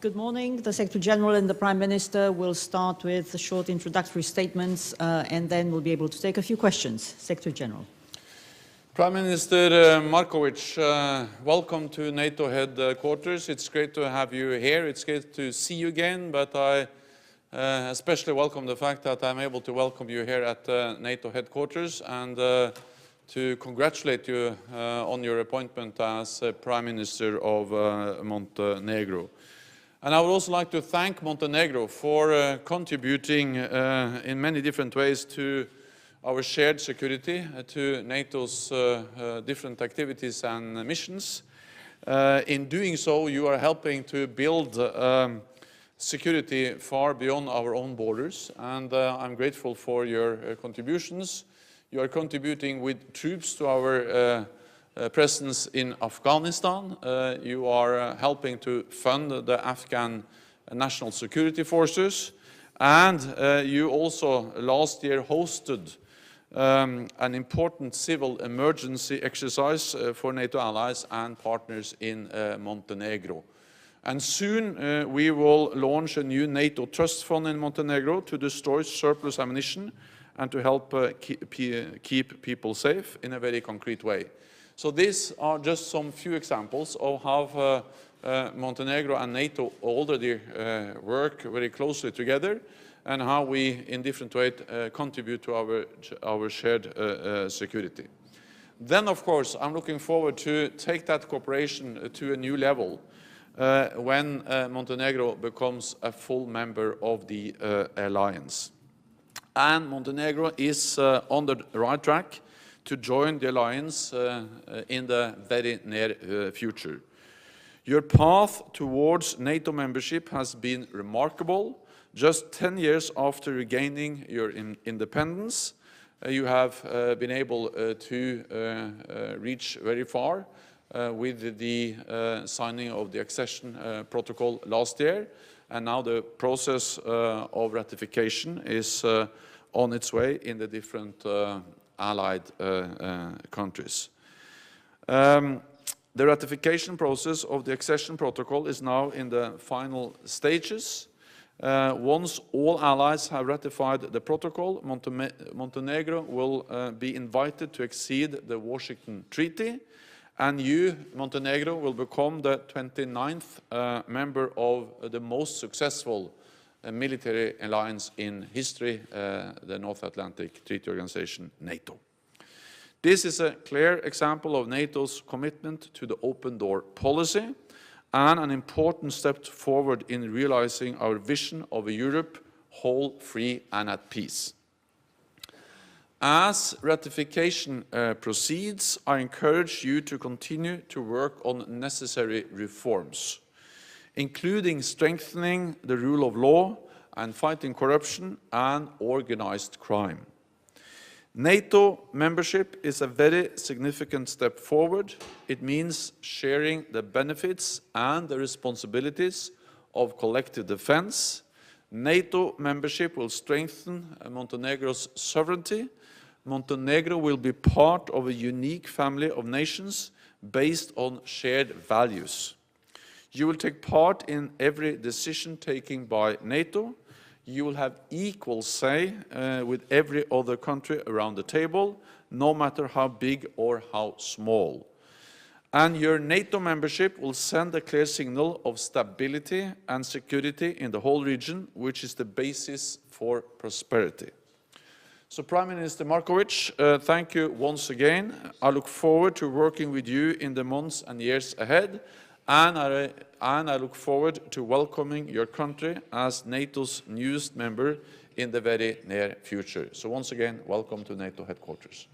Good morning. The Secretary General and the Prime Minister will start with short introductory statements and then we'll be able to take a few questions. Secretary General. Prime Minister Marković, welcome to NATO headquarters. It's great to have you here. It's great to see you again, but I especially welcome the fact that I'm able to welcome you here at NATO headquarters and to congratulate you on your appointment as Prime Minister of Montenegro. And I would also like to thank Montenegro for contributing in many different ways to our shared security, to NATO's different activities and missions. In doing so, you are helping to build security far beyond our own borders, and I'm grateful for your contributions. You are contributing with troops to our presence in Afghanistan. You are helping to fund the Afghan National Security Forces, and you also last year hosted an important civil emergency exercise for NATO allies and partners in Montenegro. And soon we will launch a new NATO trust fund in Montenegro to destroy surplus ammunition and to help keep people safe in a very concrete way. So these are just some few examples of how Montenegro and NATO already work very closely together and how we, in different ways, contribute to our shared security. Then, of course, I'm looking forward to take that cooperation to a new level when Montenegro becomes a full member of the alliance. And Montenegro is on the right track to join the alliance in the very near future. Your path towards NATO membership has been remarkable. Just 10 years after regaining your independence, you have been able to reach very far with the signing of the accession protocol last year. And now the process of ratification is on its way in the different allied countries. The ratification process of the accession protocol is now in the final stages. Once all allies have ratified the protocol, Montenegro will be invited to accede the Washington Treaty, and you, Montenegro, will become the 29th member of the most successful military alliance in history, the North Atlantic Treaty Organization, NATO. This is a clear example of NATO's commitment to the open door policy and an important step forward in realizing our vision of a Europe whole, free and at peace. As ratification proceeds, I encourage you to continue to work on necessary reforms, including strengthening the rule of law and fighting corruption and organized crime. NATO membership is a very significant step forward. It means sharing the benefits and the responsibilities of collective defense. NATO membership will strengthen Montenegro's sovereignty. Montenegro will be part of a unique family of nations based on shared values. You will take part in every decision taken by NATO. You will have equal say with every other country around the table, no matter how big or how small. And your NATO membership will send a clear signal of stability and security in the whole region, which is the basis for prosperity. So, Prime Minister Marković, thank you once again. I look forward to working with you in the months and years ahead. And I look forward to welcoming your country as NATO's newest member in the very near future. So once again, welcome to NATO headquarters.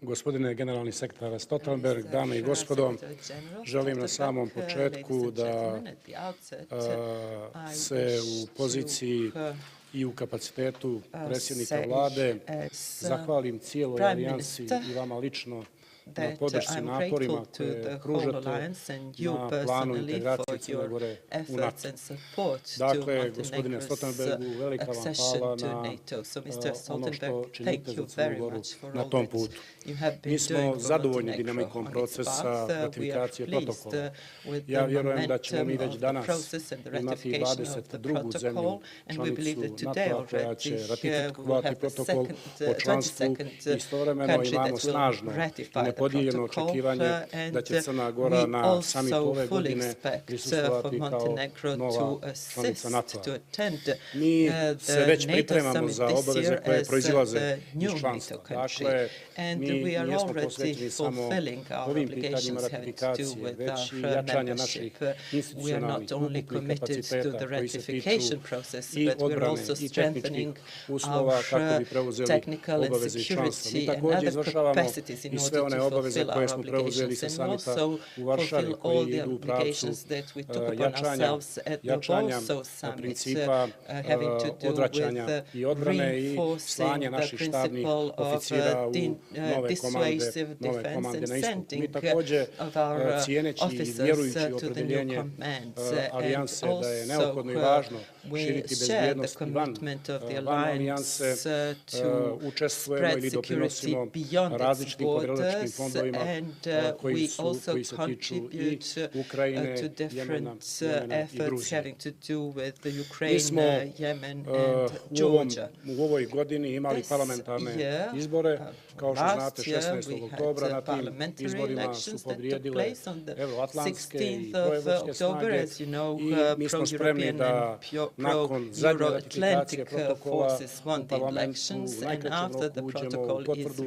Gospodine generalni sekretar Stoltenberg, dame I gospodo, želim na samom početku da se u poziciji I u kapacitetu predsjednika vlade zahvalim cijeloj alijansi I vama lično na podršci naporima koje pružate na planu integracije Crne Gore u NATO. Dakle, gospodine Stoltenbergu, velika vam hvala na ono što činite za Crnu Goru na tom putu. Mi smo zadovoljni dinamikom procesa ratifikacije protokola. Ja vjerujem da ćemo mi već danas imati 22. zemlju članicu NATO-a koja će ratifikovati protokol o članstvu i istovremeno imamo snažno i nepodijeljeno očekivanje da će Crna Gora na samitu ove godine prisustvovati kao nova članica NATO-a. Mi se već pripremamo za obaveze koje proizilaze iz članstva. Dakle, mi nismo posvećeni samo ovim pitanjima ratifikacije, već i jačanja naših institucionalnih ukupnih kapaciteta koji se tiču i odbrane i tehničkih uslova kako bi preuzeli obaveze iz članstva. Mi također izvršavamo i sve one obaveze koje smo preuzeli sa samita u Varšavi koji idu u pravcu jačanja principa odvraćanja i odbrane i slanje naših štabnih oficira u nove komande na istoku. Mi također cijeneći i vjerujući opredeljenje alijanse da je neophodno i važno širiti bezbjednost van alijanse, učestvujemo ili doprinosimo različitim povjereničkim fondovima koji se tiču i Ukrajine, Jemena i Gruzije. Mi smo u ovoj godini imali parlamentarne izbore. Kao što znate, 16. oktobra na tim izborima su pobjedile euroatlantske i proevropske snage i mi smo spremni da nakon zadnje ratifikacije protokola u parlamentu u najkraćem roku uđemo u potvrdu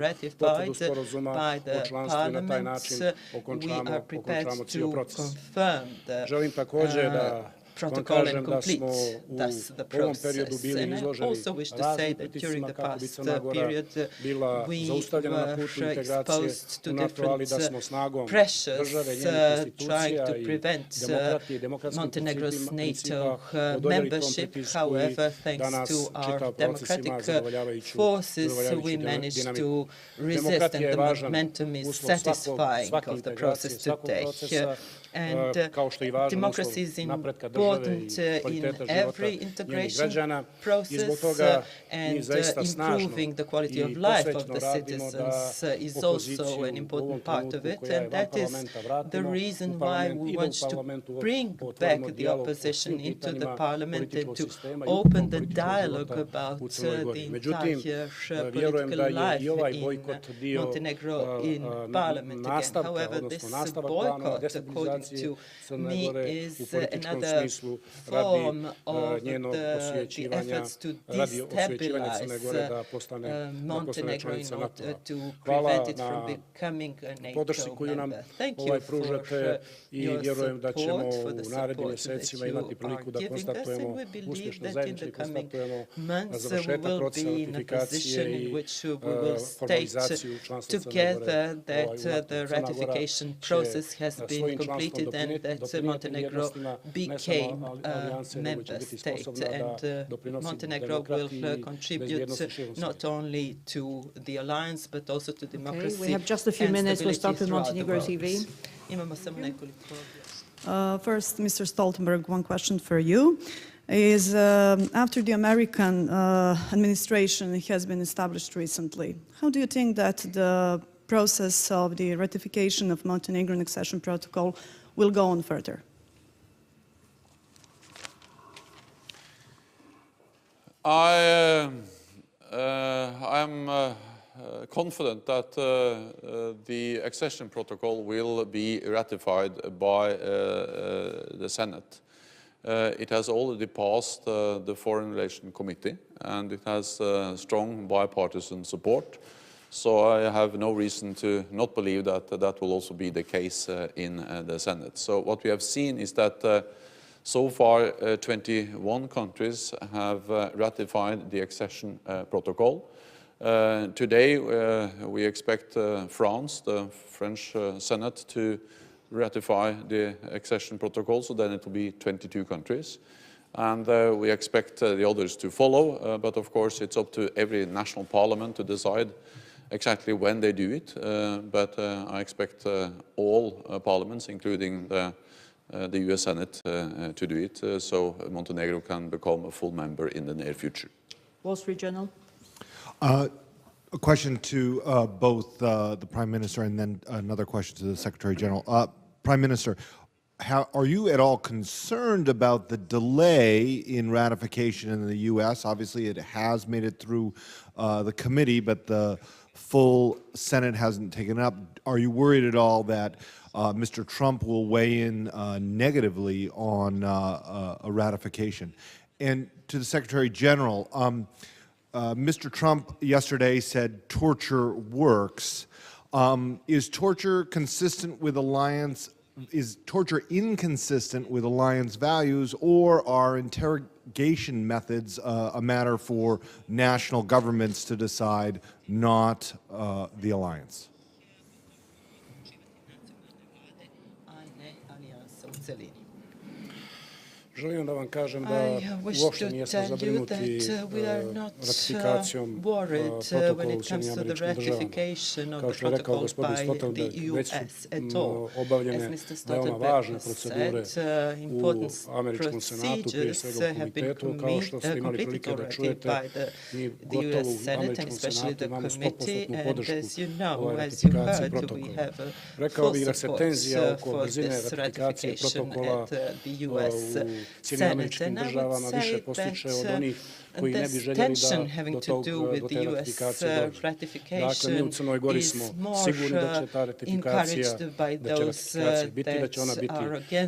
sporazuma o članstvu i na taj način okončamo cijel proces. Želim također da vam kažem da smo u ovom periodu bili izloženi raznim pritiscima kako bi Crna Gora bila zaustavljena na putu integracije u NATO, ali da smo snagom države, njenih institucija i demokratije i demokratskim principa odoljeli tom pritisku i danas čitav proces ima zadovoljavajuću dinamiku. Demokratija je važan uslov svake integracije, svakog procesa, kao što je i važan uslov napretka države i kvaliteta života njenih građana. I zbog toga mi zaista snažno i posvećno radimo da opoziciju u ovom trenutku koja je van parlamenta vratimo u parlament i da u parlamentu otvorimo dijalog o svim pitanjima političkog sistema i ukupnom političkog života u Crnoj Gori. Međutim, vjerujem da je i ovaj bojkot dio nastavka, odnosno nastavak planova destabilizacije Crne Gore u političkom smislu radi njeno osvjećivanja, radi osvjećivanja Crne Gore da postane članica NATO-a. Hvala na podršci koju nam pružate i vjerujem da ćemo u narednim mjesecima imati priliku da konstatujemo uspješno zajednički konstatujemo završetak procesa ratifikacije i formalizaciju članstva Crne Gore. Crna Gora će svojim članstvom and that Montenegro became a member state, and Montenegro will contribute not only to the alliance but also to democracy. Okay, we have just a few minutes. We'll start with Montenegro TV. First, Mr. Stoltenberg, one question for you is after the American administration has been established recently, how do you think that the process of the ratification of Montenegrin accession protocol will go on further? I'm confident that the accession protocol will be ratified by the Senate. It has already passed the Foreign Relations Committee, and it has strong bipartisan support. So I have no reason to not believe that that will also be the case in the Senate. So what we have seen is that so far 21 countries have ratified the accession protocol. Today we expect France, the French Senate, to ratify the accession protocol, so then it will be 22 countries. And we expect the others to follow, but of course it's up to every national parliament to decide exactly when they do it, but I expect all parliaments, including the US Senate, to do it, so Montenegro can become a full member in the near future. Wall Street Journal. A question to both the Prime Minister and then another question to the Secretary General. Prime Minister, are you at all concerned about the delay in ratification in the U.S.? Obviously, it has made it through the committee, but the full Senate hasn't taken it up. Are you worried at all that Mr. Trump will weigh in negatively on a ratification? And to the Secretary General, Mr. Trump yesterday said torture works. Is torture consistent with alliance? Is torture inconsistent with alliance values, or are interrogation methods a matter for national governments to decide, not the alliance? Želim da vam kažem da uopšte nijesmo zabrinuti ratifikacijom protokola u Sjedinjenim Američkim Državama. Kao što je rekao gospodin Stoltenberg, već su obavljene veoma važne procedure u Američkom senatu, prije svega u komitetu, kao što ste imali prilike da čujete, mi gotovo u Američkom senatu imamo 100% podršku ovoj ratifikaciji protokola. Rekao bih da se tenzija oko brzine ratifikacije protokola u Sjedinjenim Američkim Državama više postiče od onih koji ne bi željeli da do te ratifikacije dođe. Dakle, mi u Crnoj Gori smo sigurni da će ta ratifikacija biti, da će ona biti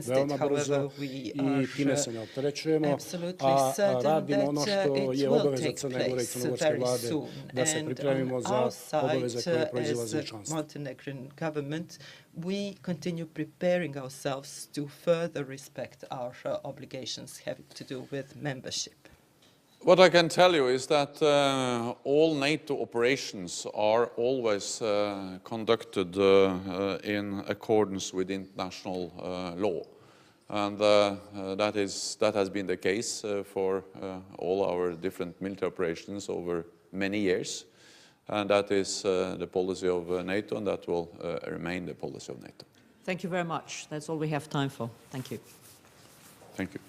veoma brzo i time se ne opterećujemo, a radimo ono što je obaveza Crne Gore i crnogorske vlade, da se pripremimo za obaveze koje proizilaze iz članstva. We continue preparing ourselves to further respect our obligations having to do with membership. What I can tell you is that all NATO operations are always conducted in accordance with international law. And that has been the case for all our different military operations over many years. And that is the policy of NATO, and that will remain the policy of NATO. Thank you very much. That's all we have time for. Thank you. Thank you.